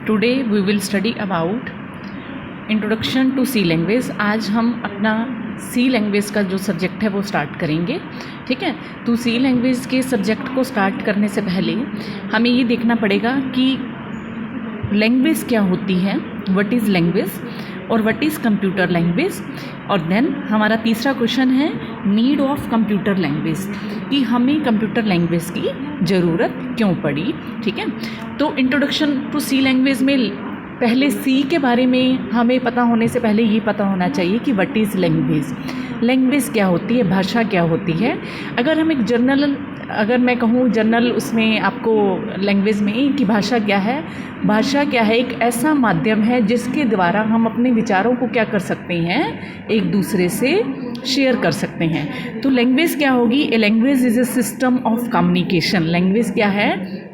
Today we will study about introduction to C language. आज हम अपना सी लैंग्वेज का जो सब्जेक्ट है वो स्टार्ट करेंगे। ठीक है, तो सी लैंग्वेज के सब्जेक्ट को स्टार्ट करने से पहले हमें ये देखना पड़ेगा कि लैंग्वेज क्या होती है, व्हाट इज़ लैंग्वेज और व्हाट इज़ कंप्यूटर लैंग्वेज। और देन हमारा तीसरा क्वेश्चन है नीड ऑफ कंप्यूटर लैंग्वेज, कि हमें कंप्यूटर लैंग्वेज की ज़रूरत क्यों पड़ी। ठीक है, तो इंट्रोडक्शन टू सी लैंग्वेज में पहले सी के बारे में हमें पता होने से पहले ये पता होना चाहिए कि व्हाट इज़ लैंग्वेज। लैंग्वेज क्या होती है, भाषा क्या होती है। अगर हम एक अगर मैं कहूँ जनरल उसमें आपको लैंग्वेज में कि भाषा क्या है, भाषा क्या है, एक ऐसा माध्यम है जिसके द्वारा हम अपने विचारों को क्या कर सकते हैं, एक दूसरे से शेयर कर सकते हैं। तो लैंग्वेज क्या होगी, a language is a system of communication. Language क्या है,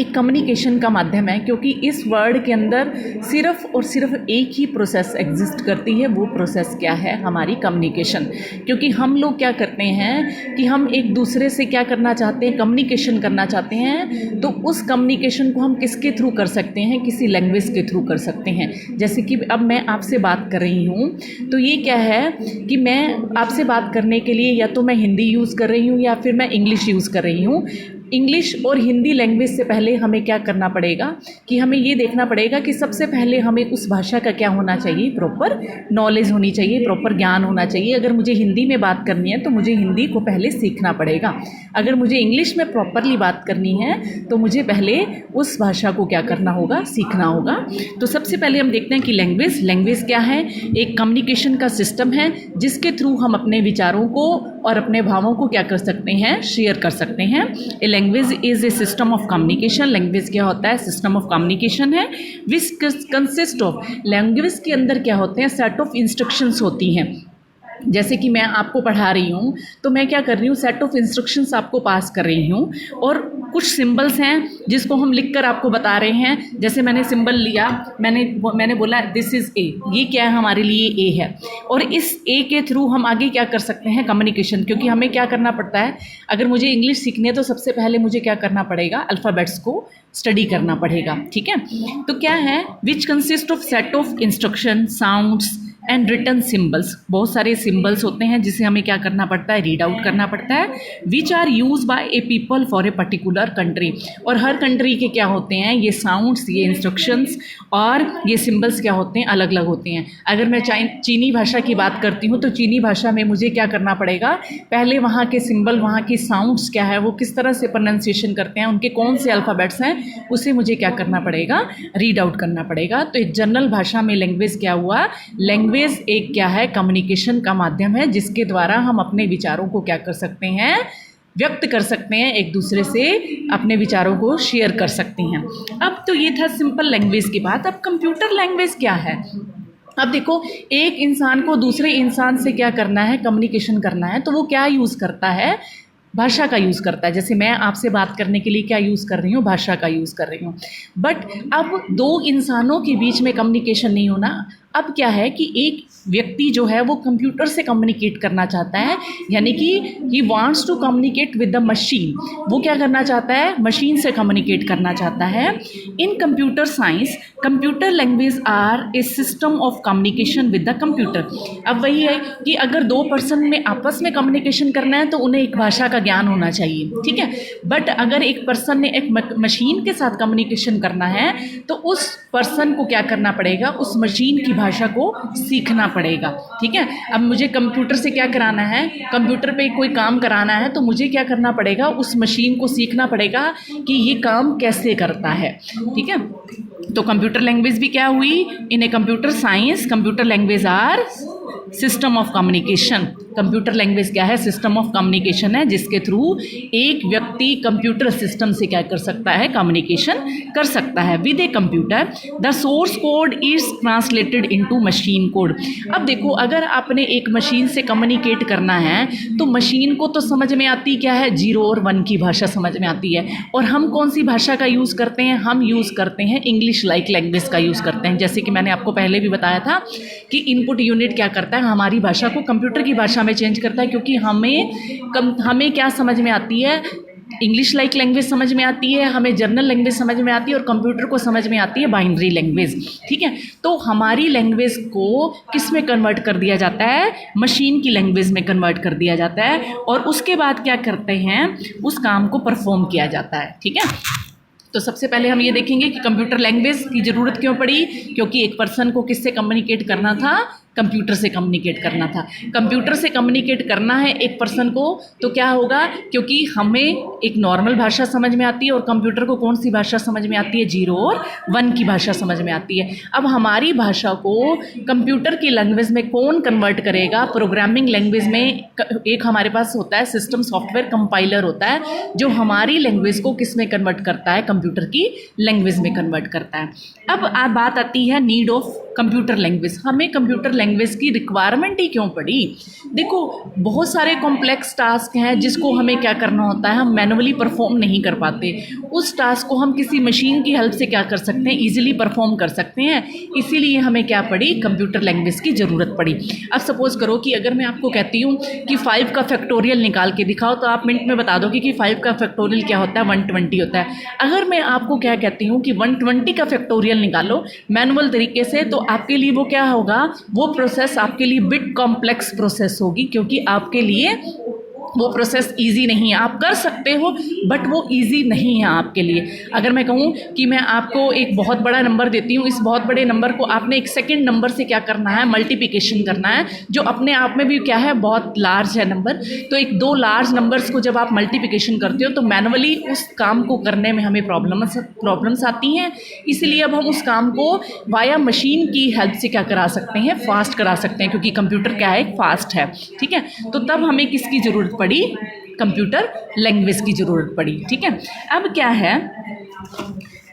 एक कम्युनिकेशन का माध्यम है, क्योंकि इस वर्ड के अंदर सिर्फ और सिर्फ एक ही प्रोसेस एग्जिस्ट करती है। वो प्रोसेस क्या है, हमारी कम्युनिकेशन। क्योंकि हम लोग क्या करते हैं कि हम एक दूसरे से क्या करना चाहते हैं, कम्युनिकेशन करना चाहते हैं। तो उस कम्युनिकेशन को हम किसके थ्रू कर सकते हैं, किसी लैंग्वेज के थ्रू कर सकते हैं। जैसे कि अब मैं आपसे बात कर रही हूँ, तो ये क्या है कि मैं आपसे बात करने के लिए या तो मैं हिंदी यूज़ कर रही हूँ या फिर मैं इंग्लिश यूज़ कर रही हूँ। इंग्लिश और हिंदी लैंग्वेज से पहले हमें क्या करना पड़ेगा कि हमें ये देखना पड़ेगा कि सबसे पहले हमें उस भाषा का क्या होना चाहिए, प्रॉपर नॉलेज होनी चाहिए, प्रॉपर ज्ञान होना चाहिए। अगर मुझे हिंदी में बात करनी है तो मुझे हिंदी को पहले सीखना पड़ेगा। अगर मुझे इंग्लिश में प्रॉपरली बात करनी है तो मुझे पहले उस भाषा को क्या करना होगा, सीखना होगा। तो सबसे पहले हम देखते हैं कि लैंग्वेज क्या है। एक कम्युनिकेशन का सिस्टम है जिसके थ्रू हम अपने विचारों को और अपने भावों को क्या कर सकते हैं, शेयर कर सकते हैं। Language is a system of communication. Language क्या होता है, सिस्टम ऑफ कम्युनिकेशन है। विच कंसिस्ट ऑफ, लैंग्वेज के अंदर क्या होते हैं, सेट ऑफ इंस्ट्रक्शंस होती हैं। जैसे कि मैं आपको पढ़ा रही हूँ तो मैं क्या कर रही हूँ, सेट ऑफ इंस्ट्रक्शंस आपको पास कर रही हूँ और कुछ सिंबल्स हैं जिसको हम लिखकर आपको बता रहे हैं। जैसे मैंने सिंबल लिया, मैंने बोला दिस इज़ ए, ये क्या है, हमारे लिए ए है। और इस ए के थ्रू हम आगे क्या कर सकते हैं, कम्युनिकेशन। क्योंकि हमें क्या करना पड़ता है, अगर मुझे इंग्लिश सीखनी है तो सबसे पहले मुझे क्या करना पड़ेगा, अल्फ़ाबेट्स को स्टडी करना पड़ेगा। ठीक है, तो क्या है, which consist of set of instruction, sounds and written symbols. बहुत सारे सिम्बल्स होते हैं जिसे हमें क्या करना पड़ता है, रीड आउट करना पड़ता है। Which are use by a people for a particular country. और हर कंट्री के क्या होते हैं, ये साउंड्स, ये इंस्ट्रक्शंस और ये सिम्बल्स क्या होते हैं, अलग अलग होते हैं। अगर मैं चीनी भाषा की बात करती हूँ तो चीनी भाषा में मुझे क्या करना पड़ेगा, पहले वहाँ के सिम्बल, वहाँ की साउंड्स क्या है, वो किस तरह से प्रोनाउंसिएशन करते हैं, उनके कौन से अल्फ़ाबेट्स हैं, उसे मुझे क्या करना पड़ेगा, रीड आउट करना पड़ेगा। तो एक जनरल भाषा में लैंग्वेज क्या हुआ, लैंग्वेज एक क्या है, कम्युनिकेशन का माध्यम है जिसके द्वारा हम अपने विचारों को क्या कर सकते हैं, व्यक्त कर सकते हैं, एक दूसरे से अपने विचारों को शेयर कर सकते हैं। अब तो ये था सिंपल लैंग्वेज की बात। अब कंप्यूटर लैंग्वेज क्या है। अब देखो, एक इंसान को दूसरे इंसान से क्या करना है, कम्युनिकेशन करना है, तो वो क्या यूज़ करता है, भाषा का यूज़ करता है। जैसे मैं आपसे बात करने के लिए क्या यूज़ कर रही हूँ, भाषा का यूज़ कर रही हूँ। बट अब दो इंसानों के बीच में कम्युनिकेशन नहीं होना। अब क्या है कि एक व्यक्ति जो है वो कंप्यूटर से कम्युनिकेट करना चाहता है, यानी कि he wants to communicate with the machine. वो क्या करना चाहता है, मशीन से कम्युनिकेट करना चाहता है। In computer science, computer language are a system of communication with the computer. अब वही है कि अगर दो पर्सन में आपस में कम्युनिकेशन करना है तो उन्हें एक भाषा का ज्ञान होना चाहिए। ठीक है, बट अगर एक पर्सन ने एक मशीन के साथ कम्युनिकेशन करना है तो उस पर्सन को क्या करना पड़ेगा, उस मशीन की भाषा को सीखना पड़ेगा। ठीक है, अब मुझे कंप्यूटर से क्या कराना है, कंप्यूटर पे कोई काम कराना है तो मुझे क्या करना पड़ेगा, उस मशीन को सीखना पड़ेगा कि ये काम कैसे करता है। ठीक है, तो कंप्यूटर लैंग्वेज भी क्या हुई, in a computer science computer language are system of communication. Computer language क्या है, सिस्टम ऑफ कम्युनिकेशन है जिसके थ्रू एक व्यक्ति कंप्यूटर सिस्टम से क्या कर सकता है, कम्युनिकेशन कर सकता है। With a computer the source code is translated into machine code. अब देखो, अगर आपने एक मशीन से कम्युनिकेट करना है तो मशीन को तो समझ में आती क्या है, 0 और 1 की भाषा समझ में आती है। और हम कौन सी भाषा का यूज़ करते हैं, हम यूज़ करते हैं इंग्लिश लाइक लैंग्वेज का यूज़ करते हैं। जैसे कि मैंने आपको पहले भी बताया था कि इनपुट यूनिट क्या करता है, हमारी भाषा को कंप्यूटर की भाषा में चेंज करता है। क्योंकि हमें क्या समझ में आती है, इंग्लिश लाइक लैंग्वेज समझ में आती है, हमें जर्नल लैंग्वेज समझ में आती है, और कंप्यूटर को समझ में आती है बाइनरी लैंग्वेज। ठीक है, तो हमारी लैंग्वेज को किस में कन्वर्ट कर दिया जाता है? मशीन की लैंग्वेज में कन्वर्ट कर दिया जाता है, और उसके बाद क्या करते हैं, उस काम को परफॉर्म किया जाता है। ठीक है, तो सबसे पहले हम ये देखेंगे कि कंप्यूटर लैंग्वेज की ज़रूरत क्यों पड़ी। क्योंकि एक पर्सन को किससे कम्युनिकेट करना था? कंप्यूटर से कम्युनिकेट करना था। कंप्यूटर से कम्युनिकेट करना है एक पर्सन को, तो क्या होगा, क्योंकि हमें एक नॉर्मल भाषा समझ में आती है और कंप्यूटर को कौन सी भाषा समझ में आती है? 0 और 1 की भाषा समझ में आती है। अब हमारी भाषा को कंप्यूटर की लैंग्वेज में कौन कन्वर्ट करेगा? प्रोग्रामिंग लैंग्वेज में एक हमारे पास होता है सिस्टम सॉफ्टवेयर कंपाइलर होता है, जो हमारी लैंग्वेज को किस में कन्वर्ट करता है? कंप्यूटर की लैंग्वेज में कन्वर्ट करता है। अब बात आती है नीड ऑफ कंप्यूटर लैंग्वेज। हमें कंप्यूटर लैंग्वेज की रिक्वायरमेंट ही क्यों पड़ी? देखो, बहुत सारे कॉम्प्लेक्स टास्क हैं जिसको हमें क्या करना होता है, हम मैनुअली परफॉर्म नहीं कर पाते। उस टास्क को हम किसी मशीन की हेल्प से क्या कर सकते हैं? ईजिली परफॉर्म कर सकते हैं। इसीलिए हमें क्या पड़ी? कंप्यूटर लैंग्वेज की ज़रूरत पड़ी। अब सपोज़ करो कि अगर मैं आपको कहती हूँ कि 5 का फैक्टोरियल निकाल के दिखाओ, तो आप मिनट में बता दोगे कि 5 का फैक्टोरियल क्या होता है? 120 होता है। अगर मैं आपको क्या कहती हूँ कि 120 का फैक्टोरियल निकालो मैनुअल तरीके से, तो आपके लिए वो क्या होगा? वो प्रोसेस आपके लिए बिट कॉम्प्लेक्स प्रोसेस होगी, क्योंकि आपके लिए वो प्रोसेस इजी नहीं है। आप कर सकते हो बट वो इजी नहीं है आपके लिए। अगर मैं कहूँ कि मैं आपको एक बहुत बड़ा नंबर देती हूँ, इस बहुत बड़े नंबर को आपने एक सेकंड नंबर से क्या करना है? मल्टीप्लिकेशन करना है, जो अपने आप में भी क्या है? बहुत लार्ज है नंबर। तो एक 2 लार्ज नंबर्स को जब आप मल्टीप्लिकेशन करते हो तो मैनुअली उस काम को करने में हमें प्रॉब्लम्स आती हैं। इसलिए अब हम उस काम को वाया मशीन की हेल्प से क्या करा सकते हैं? फास्ट करा सकते हैं, क्योंकि कंप्यूटर क्या है? फास्ट है। ठीक है, तो तब हमें किसकी ज़रूरत पड़ी? कंप्यूटर लैंग्वेज की ज़रूरत पड़ी। ठीक है, अब क्या है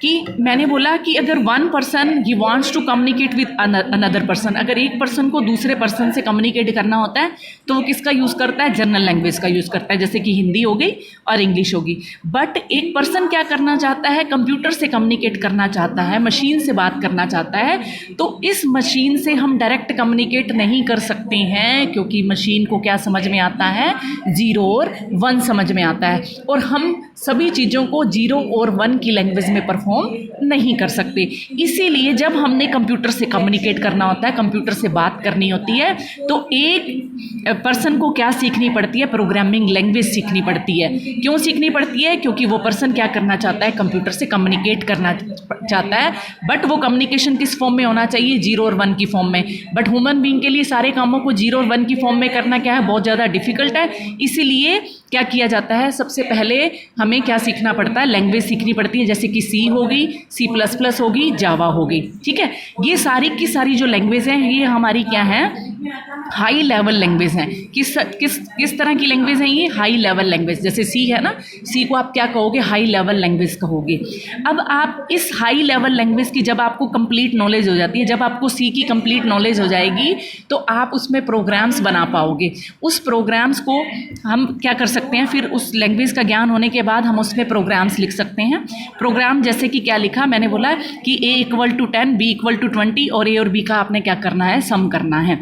कि मैंने बोला कि अगर one person he wants to communicate with another person, अगर एक पर्सन को दूसरे पर्सन से कम्युनिकेट करना होता है तो वो किसका यूज़ करता है? जनरल लैंग्वेज का यूज़ करता है, जैसे कि हिंदी हो गई और इंग्लिश होगी। बट एक पर्सन क्या करना चाहता है? कंप्यूटर से कम्युनिकेट करना चाहता है, मशीन से बात करना चाहता है। तो इस मशीन से हम डायरेक्ट कम्युनिकेट नहीं कर सकते हैं, क्योंकि मशीन को क्या समझ में आता है? 0 और 1 समझ में आता है, और हम सभी चीज़ों को 0 और 1 की लैंग्वेज में परफॉर्म नहीं कर सकते। इसीलिए जब हमने कंप्यूटर से कम्युनिकेट करना होता है, कंप्यूटर से बात करनी होती है, तो एक पर्सन को क्या सीखनी पड़ती है? प्रोग्रामिंग लैंग्वेज सीखनी पड़ती है। क्यों सीखनी पड़ती है? क्योंकि वो पर्सन क्या करना चाहता है? कंप्यूटर से कम्युनिकेट करना चाहता है, बट वो कम्युनिकेशन किस फॉर्म में होना चाहिए? 0 और 1 की फॉर्म में। बट ह्यूमन बीइंग के लिए सारे कामों को 0 और 1 की फॉर्म में करना क्या है? बहुत ज़्यादा डिफिकल्ट है। इसीलिए क्या किया जाता है? सबसे पहले हमें क्या सीखना पड़ता है? लैंग्वेज सीखनी पड़ती है, जैसे कि C हो गई, C++ होगी, जावा हो गई। ठीक है, ये सारी की सारी जो लैंग्वेज हैं ये हमारी क्या है? हाई लेवल लैंग्वेज हैं। किस तरह की लैंग्वेज हैं ये? High level language. जैसे C है ना, C को आप क्या कहोगे? हाई लेवल लैंग्वेज कहोगे। अब आप इस हाई लेवल लैंग्वेज की जब आपको कंप्लीट नॉलेज हो जाती है, जब आपको C की कंप्लीट नॉलेज हो जाएगी, तो आप उसमें प्रोग्राम्स बना पाओगे। उस प्रोग्राम्स को हम क्या कर सकते हैं? फिर उस लैंग्वेज का ज्ञान होने के बाद हम उसमें प्रोग्राम्स लिख सकते हैं। प्रोग्राम जैसे कि क्या लिखा? मैंने बोला कि A = 10, B = 20, और A और B का आपने क्या करना है? सम करना है।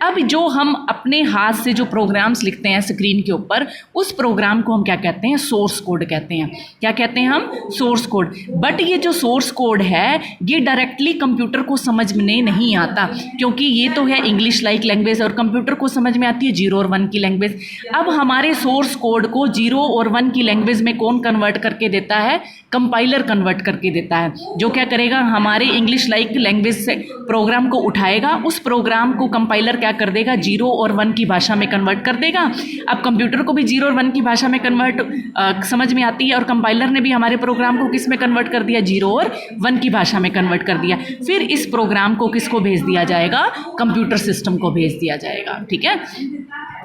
अब जो हम अपने हाथ से जो प्रोग्राम्स लिखते हैं स्क्रीन के ऊपर, उस प्रोग्राम को हम क्या कहते हैं? सोर्स कोड कहते हैं। क्या कहते हैं हम? Source code. बट ये जो सोर्स कोड है ये डायरेक्टली कंप्यूटर को समझ में नहीं आता, क्योंकि ये तो है इंग्लिश लाइक लैंग्वेज और कंप्यूटर को समझ में आती है 0 और 1 की लैंग्वेज। अब हमारे सोर्स कोड को 0 और 1 की लैंग्वेज में कौन कन्वर्ट करके देता है? कंपाइलर कन्वर्ट करके देता है, जो क्या करेगा? हमारे इंग्लिश लाइक लैंग्वेज से प्रोग्राम को उठाएगा, उस प्रोग्राम को कंपाइलर क्या कर देगा? 0 और 1 की भाषा में कन्वर्ट कर देगा। अब कंप्यूटर को भी 0 और 1 की भाषा में कन्वर्ट समझ में आती है, और कंपाइलर ने भी हमारे प्रोग्राम को किस में कन्वर्ट कर दिया? 0 और 1 की भाषा में कन्वर्ट कर दिया। फिर इस प्रोग्राम को किसको भेज दिया जाएगा? कंप्यूटर सिस्टम को भेज दिया जाएगा। ठीक है,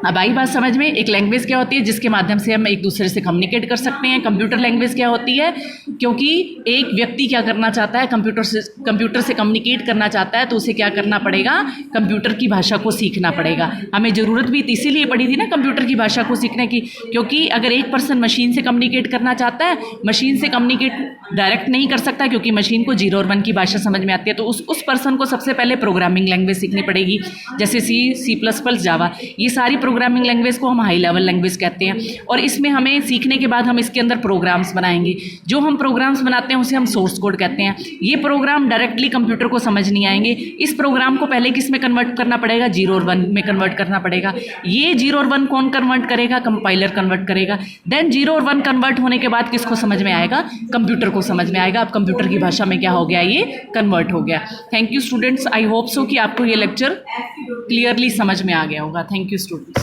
अब आई बात समझ में। एक लैंग्वेज क्या होती है? जिसके माध्यम से हम एक दूसरे से कम्युनिकेट कर सकते हैं। कंप्यूटर लैंग्वेज क्या होती है? क्योंकि एक व्यक्ति क्या करना चाहता है? कंप्यूटर से कम्युनिकेट करना चाहता है, तो उसे क्या करना पड़ेगा? कंप्यूटर की भाषा को सीखना पड़ेगा। हमें ज़रूरत भी इसीलिए पड़ी थी ना कंप्यूटर की भाषा को सीखने की, क्योंकि अगर एक पर्सन मशीन से कम्युनिकेट करना चाहता है, मशीन से कम्युनिकेट डायरेक्ट नहीं कर सकता, क्योंकि मशीन को 0 और 1 की भाषा समझ में आती है, तो उस पर्सन को सबसे पहले प्रोग्रामिंग लैंग्वेज सीखनी पड़ेगी, जैसे C++, जावा। ये सारी प्रोग्रामिंग लैंग्वेज को हम हाई लेवल लैंग्वेज कहते हैं, और इसमें हमें सीखने के बाद हम इसके अंदर प्रोग्राम्स बनाएंगे। जो हम प्रोग्राम्स बनाते हैं उसे हम सोर्स कोड कहते हैं। ये प्रोग्राम डायरेक्टली कंप्यूटर को समझ नहीं आएंगे। इस प्रोग्राम को पहले किस में कन्वर्ट करना पड़ेगा? 0 और 1 में कन्वर्ट करना पड़ेगा। ये 0 और 1 कौन कन्वर्ट करेगा? कंपाइलर कन्वर्ट करेगा। देन 0 और 1 कन्वर्ट होने के बाद किसको समझ में आएगा? कंप्यूटर को समझ में आएगा। अब कंप्यूटर की भाषा में क्या हो गया? ये कन्वर्ट हो गया। Thank you students, I hope so कि आपको ये लेक्चर क्लियरली समझ में आ गया होगा। Thank you students.